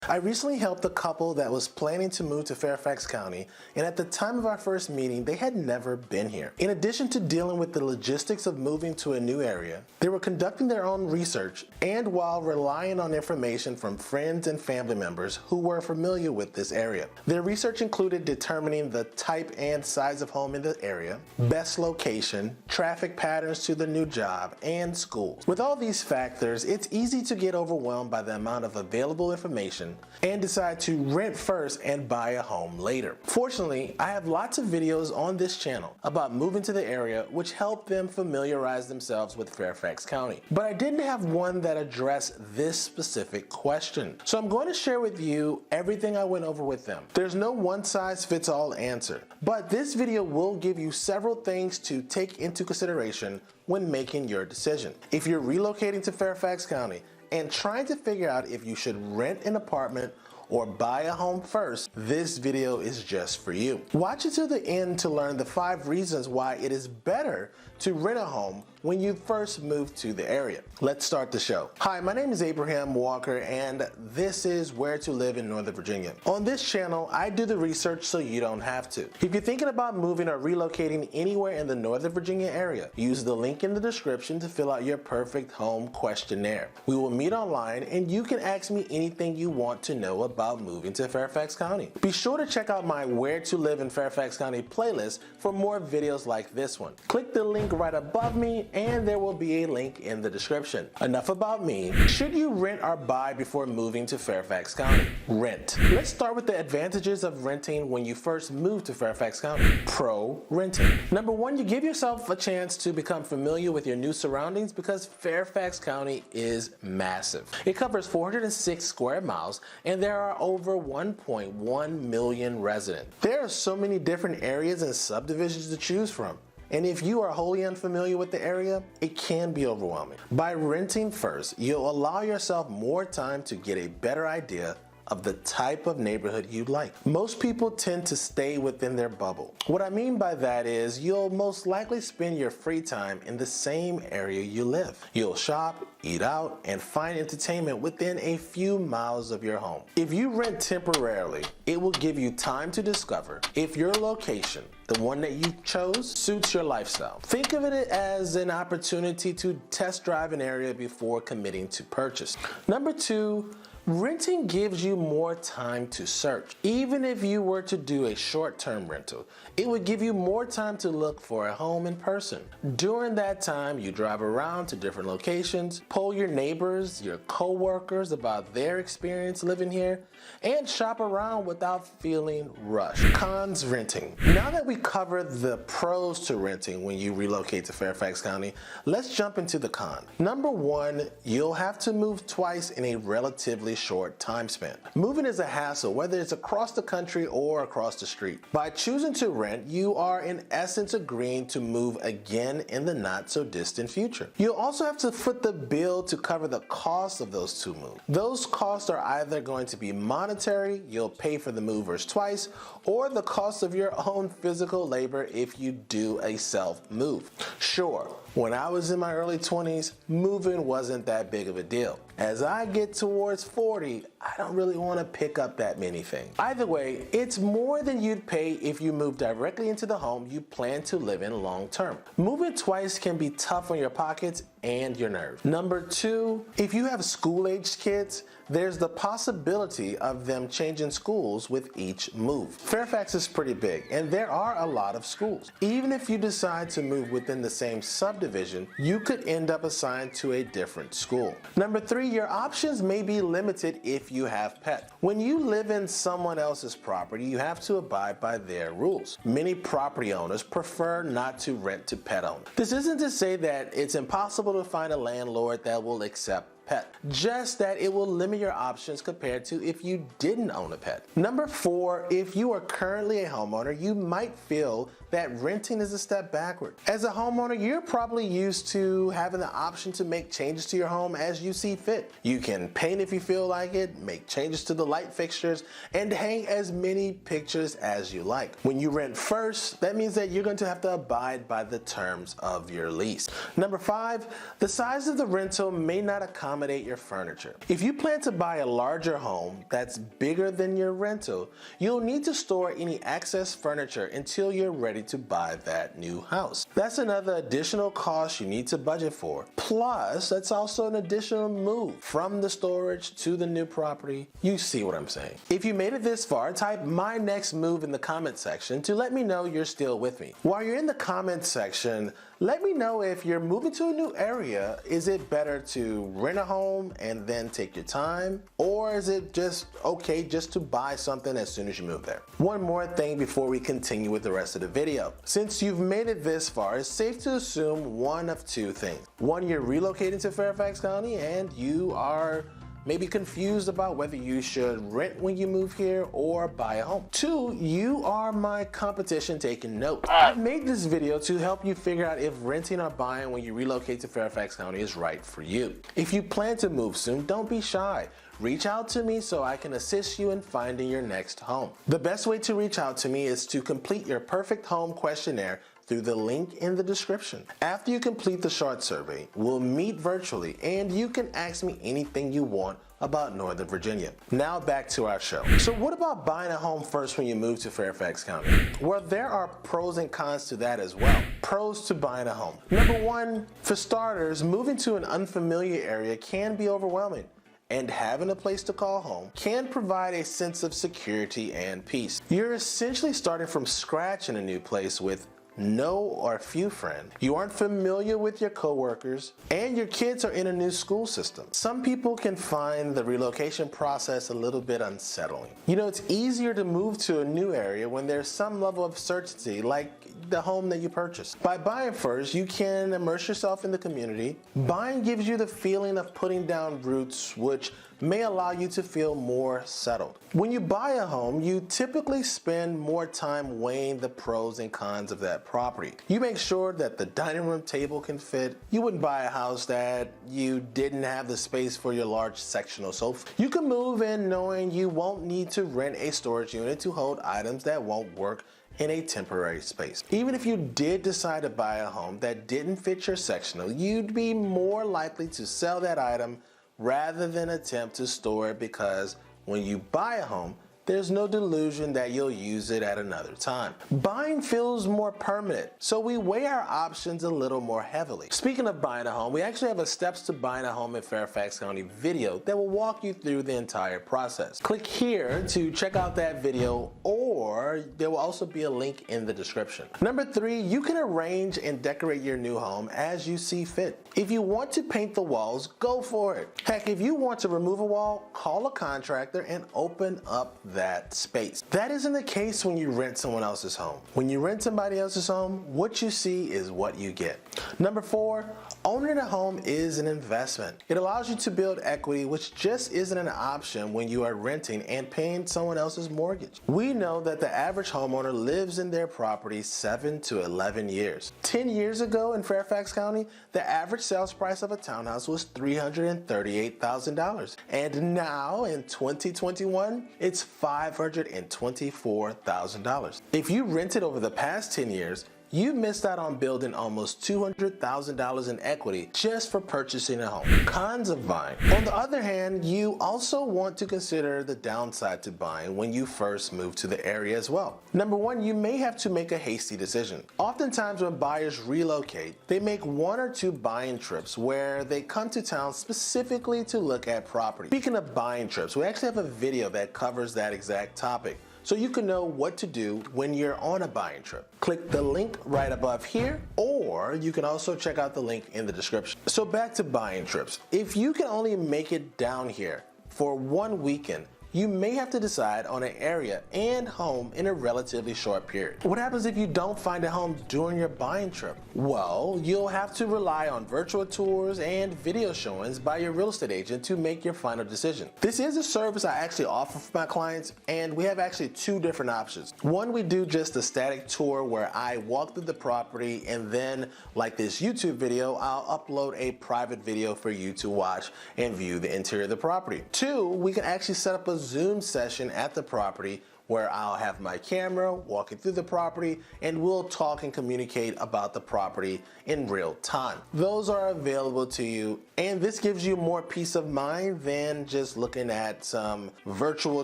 I recently helped a couple that was planning to move to Fairfax County, and at the time of our first meeting, they had never been here. In addition to dealing with the logistics of moving to a new area, they were conducting their own research, and while relying on information from friends and family members who were familiar with this area. Their research included determining the type and size of home in the area, best location, traffic patterns to the new job, and schools. With all these factors, it's easy to get overwhelmed by the amount of available information and decide to rent first and buy a home later. Fortunately, I have lots of videos on this channel about moving to the area which help them familiarize themselves with Fairfax County. But I didn't have one that addressed this specific question. So I'm going to share with you everything I went over with them. There's no one-size-fits-all answer, but this video will give you several things to take into consideration when making your decision. If you're relocating to Fairfax County and trying to figure out if you should rent an apartment or buy a home first, this video is just for you. Watch it to the end to learn the 5 reasons why it is better to rent a home when you first move to the area. Let's start the show. Hi, my name is Abraham Walker, and this is Where to Live in Northern Virginia. On this channel, I do the research so you don't have to. If you're thinking about moving or relocating anywhere in the Northern Virginia area, use the link in the description to fill out your perfect home questionnaire. We will meet online, and you can ask me anything you want to know about moving to Fairfax County. Be sure to check out my Where to Live in Fairfax County playlist for more videos like this one. Click the link right above me, and there will be a link in the description. Enough about me. Should you rent or buy before moving to Fairfax County? Rent. Let's start with the advantages of renting when you first move to Fairfax County. Pro renting. Number 1, you give yourself a chance to become familiar with your new surroundings because Fairfax County is massive. It covers 406 square miles, and there are over 1.1 million residents. There are so many different areas and subdivisions to choose from. And if you are wholly unfamiliar with the area, it can be overwhelming. By renting first, you'll allow yourself more time to get a better idea of the type of neighborhood you like. Most people tend to stay within their bubble. What I mean by that is you'll most likely spend your free time in the same area you live. You'll shop, eat out, and find entertainment within a few miles of your home. If you rent temporarily, it will give you time to discover if your location, the one that you chose, suits your lifestyle. Think of it as an opportunity to test drive an area before committing to purchase. Number 2, renting gives you more time to search. Even if you were to do a short-term rental, it would give you more time to look for a home in person. During that time, you drive around to different locations, poll your neighbors, your co-workers about their experience living here, and shop around without feeling rushed. Cons renting. Now that we covered the pros to renting when you relocate to Fairfax County, let's jump into the con. Number 1, you'll have to move twice in a relatively short time span. Moving is a hassle, whether it's across the country or across the street. By choosing to rent, you are in essence agreeing to move again in the not so distant future. You'll also have to foot the bill to cover the cost of those 2 moves. Those costs are either going to be monetary, you'll pay for the movers twice, or the cost of your own physical labor if you do a self-move. Sure, when I was in my early 20s, moving wasn't that big of a deal. As I get towards 40, I don't really want to pick up that many things. Either way, it's more than you'd pay if you move directly into the home you plan to live in long term. Moving twice can be tough on your pockets and your nerves. Number 2, if you have school-aged kids, there's the possibility of them changing schools with each move. Fairfax is pretty big, and there are a lot of schools. Even if you decide to move within the same subdivision, you could end up assigned to a different school. Number 3, your options may be limited if you have pets. When you live in someone else's property, you have to abide by their rules. Many property owners prefer not to rent to pet owners. This isn't to say that it's impossible to find a landlord that will accept pet, just that it will limit your options compared to if you didn't own a pet. Number 4, if you are currently a homeowner, you might feel that renting is a step backward. As a homeowner, you're probably used to having the option to make changes to your home as you see fit. You can paint if you feel like it, make changes to the light fixtures, and hang as many pictures as you like. When you rent first, that means that you're going to have to abide by the terms of your lease. Number 5, the size of the rental may not accommodate accommodate your furniture. If you plan to buy a larger home that's bigger than your rental, you'll need to store any excess furniture until you're ready to buy that new house. That's another additional cost you need to budget for. Plus, that's also an additional move from the storage to the new property. You see what I'm saying. If you made it this far, type "my next move" in the comment section to let me know you're still with me. While you're in the comment section, let me know if you're moving to a new area. Is it better to rent a home and then take your time? Or is it just okay just to buy something as soon as you move there? One more thing before we continue with the rest of the video. Since you've made it this far, it's safe to assume one of two things. One, you're relocating to Fairfax County and you are maybe confused about whether you should rent when you move here or buy a home. Two, you are my competition taking note. I've made this video to help you figure out if renting or buying when you relocate to Fairfax County is right for you. If you plan to move soon, don't be shy. Reach out to me so I can assist you in finding your next home. The best way to reach out to me is to complete your perfect home questionnaire through the link in the description. After you complete the short survey, we'll meet virtually and you can ask me anything you want about Northern Virginia. Now back to our show. So what about buying a home first when you move to Fairfax County? Well, there are pros and cons to that as well. Pros to buying a home. Number one, for starters, moving to an unfamiliar area can be overwhelming, and having a place to call home can provide a sense of security and peace. You're essentially starting from scratch in a new place with no or few friends. You aren't familiar with your coworkers, and your kids are in a new school system. Some people can find the relocation process a little bit unsettling. You know, it's easier to move to a new area when there's some level of certainty, like the home that you purchased. By buying first, you can immerse yourself in the community. Buying gives you the feeling of putting down roots, which may allow you to feel more settled. When you buy a home, you typically spend more time weighing the pros and cons of that property. You make sure that the dining room table can fit. You wouldn't buy a house that you didn't have the space for your large sectional sofa. You can move in knowing you won't need to rent a storage unit to hold items that won't work in a temporary space. Even if you did decide to buy a home that didn't fit your sectional, you'd be more likely to sell that item rather than attempt to store it, because when you buy a home, there's no delusion that you'll use it at another time. Buying feels more permanent, so we weigh our options a little more heavily. Speaking of buying a home, we actually have a steps to buying a home in Fairfax County video that will walk you through the entire process. Click here to check out that video, or there will also be a link in the description. Number three, you can arrange and decorate your new home as you see fit. If you want to paint the walls, go for it. Heck, if you want to remove a wall, call a contractor and open up that space. That isn't the case when you rent someone else's home. When you rent somebody else's home, what you see is what you get. Number four, owning a home is an investment. It allows you to build equity, which just isn't an option when you are renting and paying someone else's mortgage. We know that the average homeowner lives in their property 7 to 11 years. 10 years ago in Fairfax County, the average sales price of a townhouse was $338,000. And now in 2021, it's $524,000. If you rented over the past 10 years, you missed out on building almost $200,000 in equity just for purchasing a home. Cons of buying. On the other hand, you also want to consider the downside to buying when you first move to the area as well. Number one, you may have to make a hasty decision. Oftentimes when buyers relocate, they make one or two buying trips where they come to town specifically to look at property. Speaking of buying trips, we actually have a video that covers that exact topic, so you can know what to do when you're on a buying trip. Click the link right above here, or you can also check out the link in the description. So back to buying trips. If you can only make it down here for one weekend, you may have to decide on an area and home in a relatively short period. What happens if you don't find a home during your buying trip? Well, you'll have to rely on virtual tours and video showings by your real estate agent to make your final decision. This is a service I actually offer for my clients, and we have actually two different options. One, we do just a static tour where I walk through the property, and then, like this YouTube video, I'll upload a private video for you to watch and view the interior of the property. Two, we can actually set up a Zoom session at the property where I'll have my camera walking through the property and we'll talk and communicate about the property in real time. Those are available to you, and this gives you more peace of mind than just looking at some virtual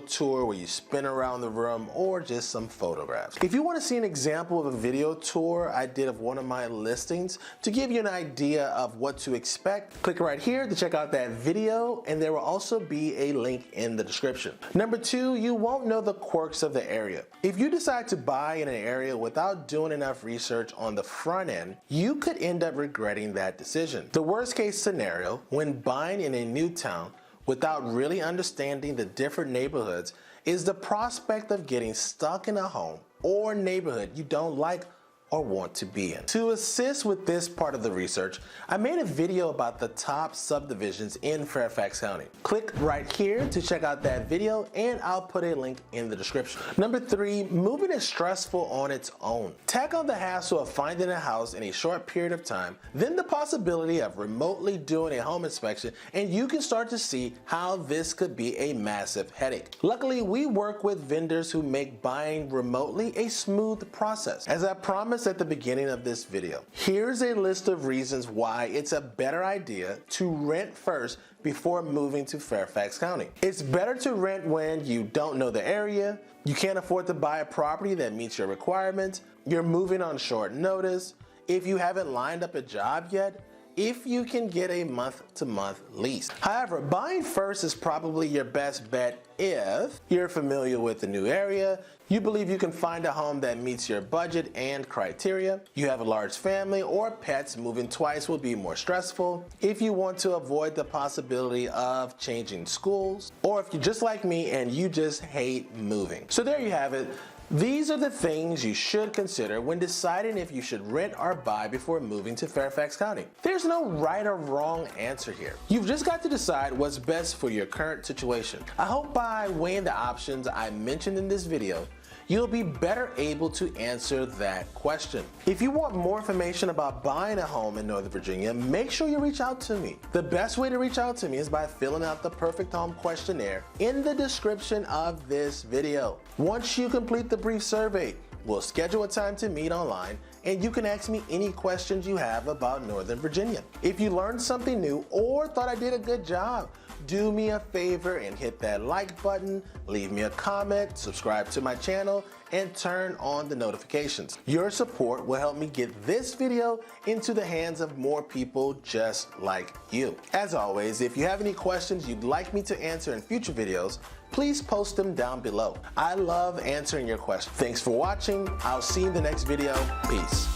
tour where you spin around the room or just some photographs. If you want to see an example of a video tour I did of one of my listings to give you an idea of what to expect, click right here to check out that video, and there will also be a link in the description. Number 2, you won't know the quirks of the area. If you decide to buy in an area without doing enough research on the front end, you could end up regretting that decision. The worst case scenario when buying in a new town without really understanding the different neighborhoods is the prospect of getting stuck in a home or neighborhood you don't like or want to be in. To assist with this part of the research, I made a video about the top subdivisions in Fairfax County. Click right here to check out that video, and I'll put a link in the description. Number 3, moving is stressful on its own. Tack on the hassle of finding a house in a short period of time, then the possibility of remotely doing a home inspection, and you can start to see how this could be a massive headache. Luckily, we work with vendors who make buying remotely a smooth process. As I promised at the beginning of this video, here's a list of reasons why it's a better idea to rent first before moving to Fairfax County. It's better to rent when you don't know the area, you can't afford to buy a property that meets your requirements, you're moving on short notice, if you haven't lined up a job yet, if you can get a month-to-month lease. However, buying first is probably your best bet if you're familiar with the new area, you believe you can find a home that meets your budget and criteria, you have a large family or pets, moving twice will be more stressful, if you want to avoid the possibility of changing schools, or if you're just like me and you just hate moving. So there you have it. These are the things you should consider when deciding if you should rent or buy before moving to Fairfax County. There's no right or wrong answer here. You've just got to decide what's best for your current situation. I hope by weighing the options I mentioned in this video, you'll be better able to answer that question. If you want more information about buying a home in Northern Virginia, make sure you reach out to me. The best way to reach out to me is by filling out the Perfect Home questionnaire in the description of this video. Once you complete the brief survey, we'll schedule a time to meet online, and you can ask me any questions you have about Northern Virginia. If you learned something new or thought I did a good job, do me a favor and hit that like button, leave me a comment, subscribe to my channel, and turn on the notifications. Your support will help me get this video into the hands of more people just like you. As always, if you have any questions you'd like me to answer in future videos, please post them down below. I love answering your questions. Thanks for watching. I'll see you in the next video. Peace.